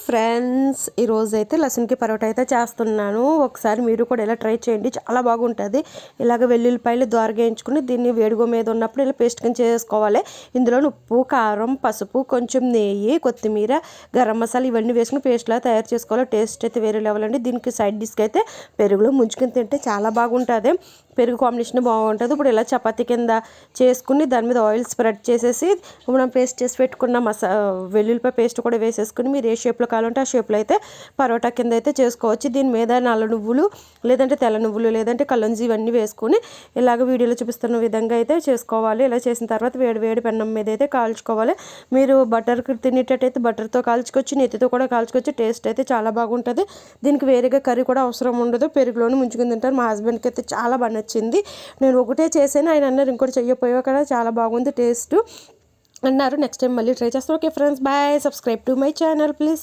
Friends, ఈరోజైతే లసన్కి పరోటా అయితే చేస్తున్నాను. ఒకసారి మీరు కూడా ఇలా ట్రై చేయండి, చాలా బాగుంటుంది. ఇలాగ వెల్లుల్లిపాయలు దోరగా వేయించుకుని దీన్ని వేడిగో మీద ఉన్నప్పుడు ఇలా పేస్ట్ కింద చేసుకోవాలి. ఇందులో ఉప్పు, కారం, పసుపు, కొంచెం నెయ్యి, కొత్తిమీర, గరం మసాలా ఇవన్నీ వేసుకుని పేస్ట్లా తయారు చేసుకోవాలి. టేస్ట్ అయితే వేరే లెవెల్ అండి. దీనికి సైడ్ డిష్కి అయితే పెరుగులో ముంచుకుని తింటే చాలా బాగుంటుంది. పెరుగు కాంబినేషన్ బాగుంటుంది. ఇప్పుడు ఇలా చపాతీ కింద చేసుకుని దాని మీద ఆయిల్ స్ప్రెడ్ చేసేసి మనం పేస్ట్ చేసి పెట్టుకున్న వెల్లుల్లిపాయ పేస్ట్ కూడా వేసేసుకుని మీరు ఏ షేప్లో కావాలంటే ఆ షేప్లో అయితే పరోటా కింద అయితే చేసుకోవచ్చు. దీని మీద నల్ల నువ్వులు లేదంటే తెల్ల నువ్వులు లేదంటే కల్లంజి ఇవన్నీ వేసుకుని ఇలాగ వీడియోలో చూపిస్తున్న విధంగా అయితే చేసుకోవాలి. ఇలా చేసిన తర్వాత వేడి వేడి పెన్నం మీద అయితే కాల్చుకోవాలి. మీరు బటర్కి తినేటట్టయితే బటర్తో కాల్చుకోవచ్చు, నెత్తితో కూడా కాల్చుకోవచ్చు. టేస్ట్ అయితే చాలా బాగుంటుంది. దీనికి వేరేగా కర్రీ కూడా అవసరం ఉండదు. పెరుగులోనే ముంచుకుని తింటారు. మా హస్బెండ్కి అయితే చాలా బాగా నచ్చింది. నేను ఒకటే చేసాను, ఆయన అన్నారు ఇంకోటి చెయ్యపోయావు కదా, చాలా బాగుంది టేస్ట్ అన్నారు. నెక్స్ట్ టైం మళ్ళీ ట్రై చేస్తాను. Okay friends, bye. Subscribe to my channel please.